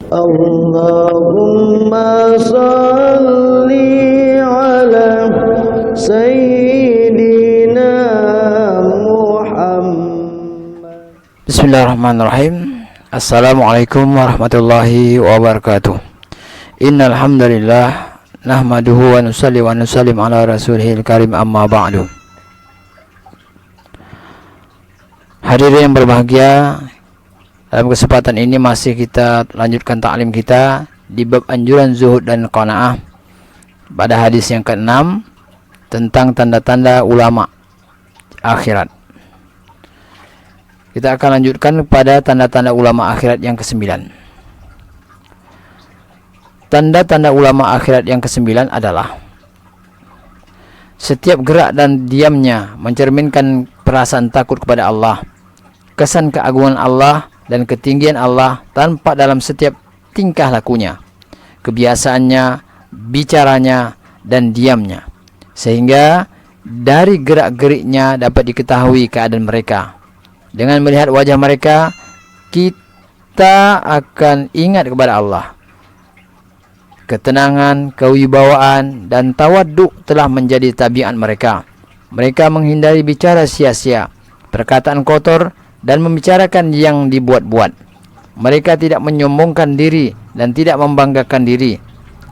Allahumma salli ala Sayyidina Muhammad. Bismillahirrahmanirrahim. Assalamualaikum warahmatullahi wabarakatuh. Innal hamdalillah nahmaduhu wa nusalli wa nusallim ala rasulihil karim, amma ba'du. Hadirin yang berbahagia, dalam kesempatan ini masih kita lanjutkan taklim kita di bab anjuran zuhud dan qanaah pada hadis yang ke-6 tentang tanda-tanda ulama akhirat. Kita akan lanjutkan pada tanda-tanda ulama akhirat yang ke-9. Tanda-tanda ulama akhirat yang ke-9 adalah setiap gerak dan diamnya mencerminkan perasaan takut kepada Allah, kesan keagungan Allah dan ketinggian Allah tampak dalam setiap tingkah lakunya, kebiasaannya, bicaranya, dan diamnya, sehingga dari gerak-geriknya dapat diketahui keadaan mereka. Dengan melihat wajah mereka, kita akan ingat kepada Allah. Ketenangan, kewibawaan, dan tawaduk telah menjadi tabiat mereka. Mereka menghindari bicara sia-sia, perkataan kotor, dan membicarakan yang dibuat-buat. Mereka tidak menyombongkan diri dan tidak membanggakan diri,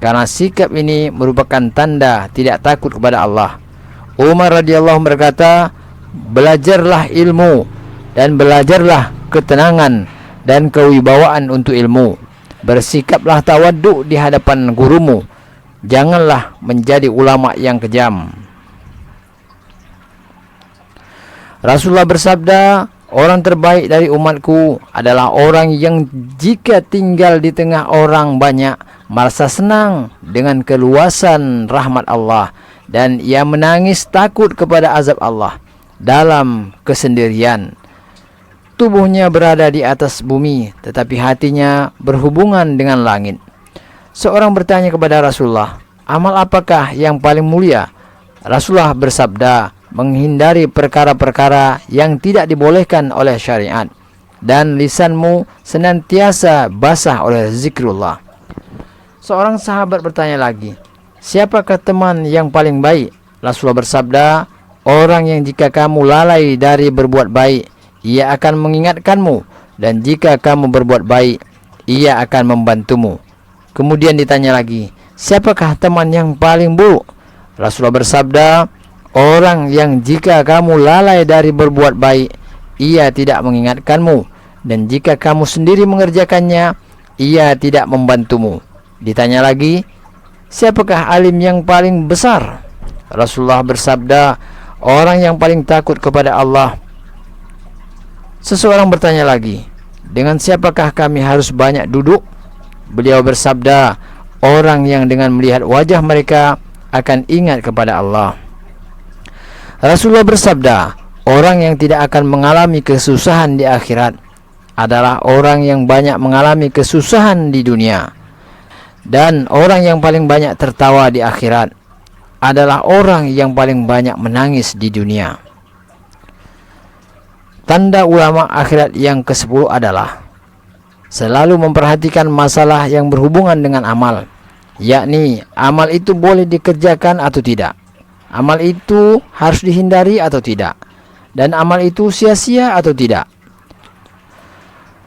karena sikap ini merupakan tanda tidak takut kepada Allah. Umar radhiyallahu berkata, belajarlah ilmu dan belajarlah ketenangan dan kewibawaan untuk ilmu. Bersikaplah tawaduk di hadapan gurumu. Janganlah menjadi ulama yang kejam. Rasulullah bersabda, orang terbaik dari umatku adalah orang yang jika tinggal di tengah orang banyak merasa senang dengan keluasan rahmat Allah, dan ia menangis takut kepada azab Allah dalam kesendirian. Tubuhnya berada di atas bumi, tetapi hatinya berhubungan dengan langit. Seorang bertanya kepada Rasulullah, amal apakah yang paling mulia? Rasulullah bersabda, menghindari perkara-perkara yang tidak dibolehkan oleh syariat, dan lisanmu senantiasa basah oleh zikrullah. Seorang sahabat bertanya lagi, siapakah teman yang paling baik? Rasulullah bersabda, orang yang jika kamu lalai dari berbuat baik, ia akan mengingatkanmu, dan jika kamu berbuat baik, ia akan membantumu. Kemudian ditanya lagi, siapakah teman yang paling buruk? Rasulullah bersabda, orang yang jika kamu lalai dari berbuat baik, ia tidak mengingatkanmu, dan jika kamu sendiri mengerjakannya, ia tidak membantumu. Ditanya lagi, siapakah alim yang paling besar? Rasulullah bersabda, orang yang paling takut kepada Allah. Seseorang bertanya lagi, dengan siapakah kami harus banyak duduk? Beliau bersabda, orang yang dengan melihat wajah mereka akan ingat kepada Allah. Rasulullah bersabda, orang yang tidak akan mengalami kesusahan di akhirat adalah orang yang banyak mengalami kesusahan di dunia. Dan orang yang paling banyak tertawa di akhirat adalah orang yang paling banyak menangis di dunia. Tanda ulama akhirat yang ke-10 adalah selalu memperhatikan masalah yang berhubungan dengan amal, yakni amal itu boleh dikerjakan atau tidak, amal itu harus dihindari atau tidak, dan amal itu sia-sia atau tidak.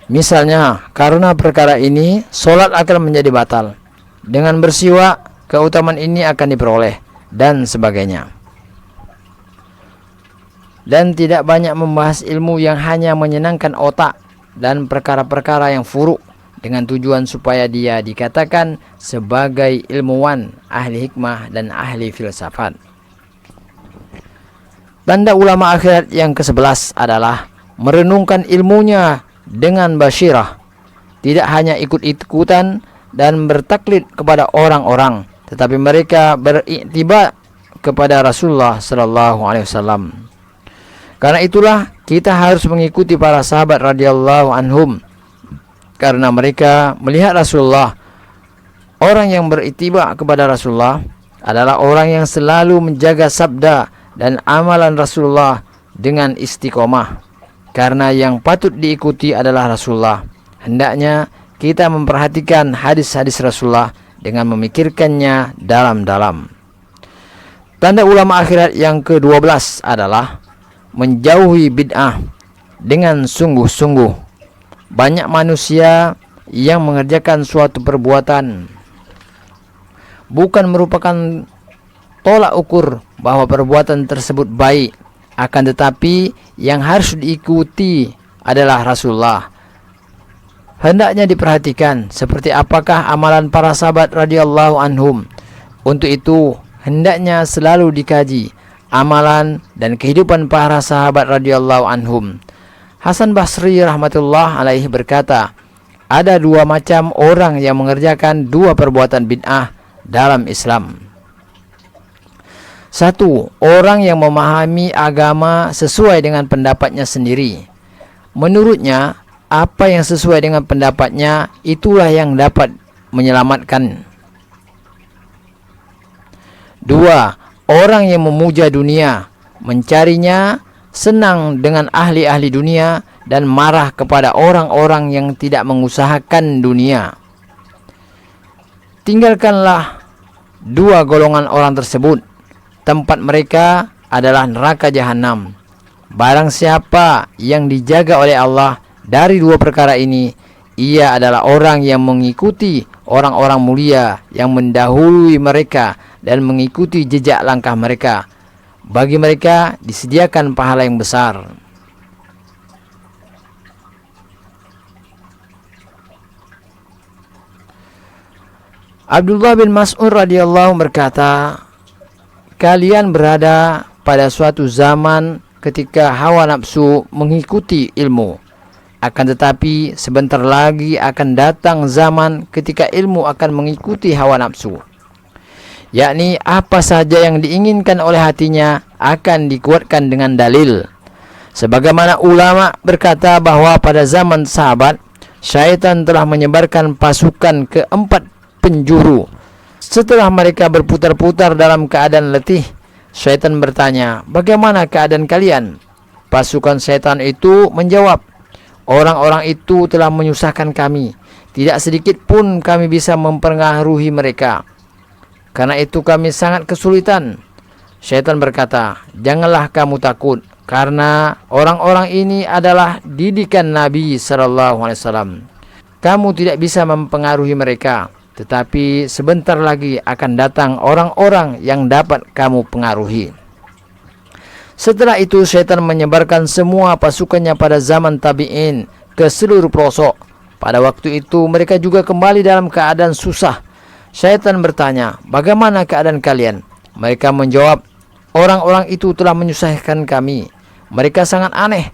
Misalnya, karena perkara ini solat akan menjadi batal, dengan bersiwak keutamaan ini akan diperoleh, dan sebagainya. Dan tidak banyak membahas ilmu yang hanya menyenangkan otak dan perkara-perkara yang furuk, dengan tujuan supaya dia dikatakan sebagai ilmuwan, ahli hikmah, dan ahli filsafat. Tanda ulama akhirat yang ke-11 adalah merenungkan ilmunya dengan basyirah, tidak hanya ikut-ikutan dan bertaklid kepada orang-orang, tetapi mereka beriktibar kepada Rasulullah sallallahu alaihi wasallam. Karena itulah kita harus mengikuti para sahabat radhiyallahu anhum, karena mereka melihat Rasulullah. Orang yang beriktibar kepada Rasulullah adalah orang yang selalu menjaga sabda dan amalan Rasulullah dengan istiqomah, karena yang patut diikuti adalah Rasulullah. Hendaknya kita memperhatikan hadis-hadis Rasulullah dengan memikirkannya dalam-dalam. Tanda ulama akhirat yang ke-12 adalah menjauhi bid'ah dengan sungguh-sungguh. Banyak manusia yang mengerjakan suatu perbuatan bukan merupakan tolak ukur bahwa perbuatan tersebut baik, akan tetapi yang harus diikuti adalah Rasulullah. Hendaknya diperhatikan seperti apakah amalan para sahabat radhiyallahu anhum. Untuk itu hendaknya selalu dikaji amalan dan kehidupan para sahabat radhiyallahu anhum. Hasan Basri rahmatullah alaihi berkata, ada dua macam orang yang mengerjakan dua perbuatan bid'ah dalam Islam. Satu, orang yang memahami agama sesuai dengan pendapatnya sendiri. Menurutnya, apa yang sesuai dengan pendapatnya itulah yang dapat menyelamatkan. Dua, orang yang memuja dunia, mencarinya, senang dengan ahli-ahli dunia, dan marah kepada orang-orang yang tidak mengusahakan dunia. Tinggalkanlah dua golongan orang tersebut. Tempat mereka adalah neraka jahanam. Barang siapa yang dijaga oleh Allah dari dua perkara ini, ia adalah orang yang mengikuti orang-orang mulia yang mendahului mereka dan mengikuti jejak langkah mereka. Bagi mereka disediakan pahala yang besar. Abdullah bin Mas'ud radhiyallahu berkata, kalian berada pada suatu zaman ketika hawa nafsu mengikuti ilmu. Akan tetapi sebentar lagi akan datang zaman ketika ilmu akan mengikuti hawa nafsu. Yakni apa saja yang diinginkan oleh hatinya akan dikuatkan dengan dalil. Sebagaimana ulama berkata bahwa pada zaman sahabat, syaitan telah menyebarkan pasukan ke 4 penjuru. Setelah mereka berputar-putar dalam keadaan letih, syaitan bertanya, bagaimana keadaan kalian? Pasukan syaitan itu menjawab, orang-orang itu telah menyusahkan kami. Tidak sedikit pun kami bisa mempengaruhi mereka. Karena itu kami sangat kesulitan. Syaitan berkata, janganlah kamu takut, karena orang-orang ini adalah didikan Nabi SAW. Kamu tidak bisa mempengaruhi mereka, tetapi sebentar lagi akan datang orang-orang yang dapat kamu pengaruhi. Setelah itu syaitan menyebarkan semua pasukannya pada zaman tabi'in ke seluruh pelosok. Pada waktu itu mereka juga kembali dalam keadaan susah. Syaitan bertanya, bagaimana keadaan kalian? Mereka menjawab, orang-orang itu telah menyusahkan kami. Mereka sangat aneh.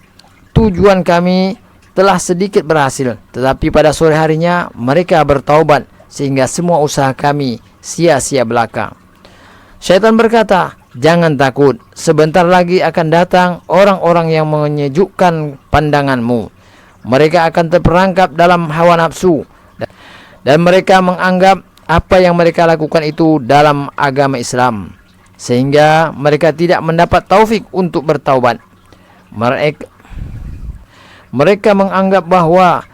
Tujuan kami telah sedikit berhasil, tetapi pada sore harinya mereka bertaubat, sehingga semua usaha kami sia-sia belaka. Syaitan berkata, jangan takut, sebentar lagi akan datang orang-orang yang menyejukkan pandanganmu. Mereka akan terperangkap dalam hawa nafsu, dan mereka menganggap apa yang mereka lakukan itu dalam agama Islam, sehingga mereka tidak mendapat taufik untuk bertaubat. Mereka menganggap bahwa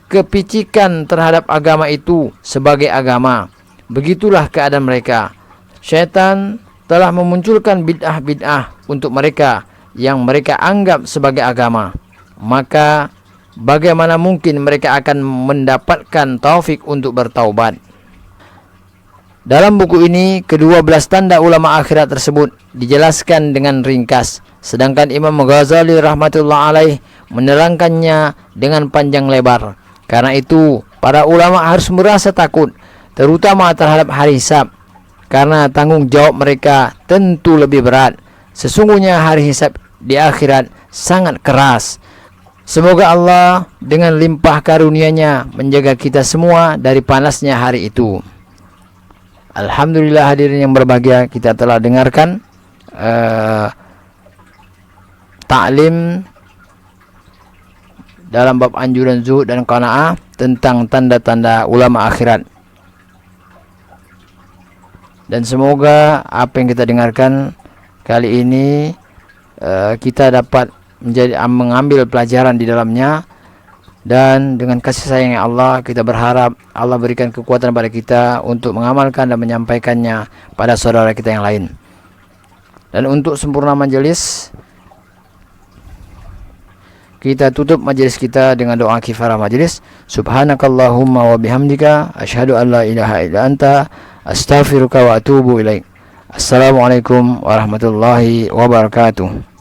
kepicikan terhadap agama itu sebagai agama. Begitulah keadaan mereka. Syaitan telah memunculkan bid'ah-bid'ah untuk mereka yang mereka anggap sebagai agama. Maka bagaimana mungkin mereka akan mendapatkan taufik untuk bertaubat? Dalam buku ini, ke-12 tanda ulama akhirat tersebut dijelaskan dengan ringkas, sedangkan Imam Ghazali rahmatullah alaih menerangkannya dengan panjang lebar. Karena itu, para ulama harus merasa takut, terutama terhadap hari hisab, karena tanggung jawab mereka tentu lebih berat. Sesungguhnya hari hisab di akhirat sangat keras. Semoga Allah dengan limpah karunia-Nya menjaga kita semua dari panasnya hari itu. Alhamdulillah hadirin yang berbahagia, kita telah dengarkan taklim dalam bab anjuran zuhud dan qanaah tentang tanda-tanda ulama akhirat. Dan semoga apa yang kita dengarkan kali ini kita dapat mengambil pelajaran di dalamnya, Dan dengan kasih sayang Allah, kita berharap Allah berikan kekuatan pada kita untuk mengamalkan dan menyampaikannya pada saudara kita yang lain. Dan untuk sempurna majelis, kita tutup majelis kita dengan doa kifarah majelis. Subhanakallahumma wa bihamdika asyhadu an la ilaha illa anta astaghfiruka wa atubu ilaik. Assalamualaikum warahmatullahi wabarakatuh.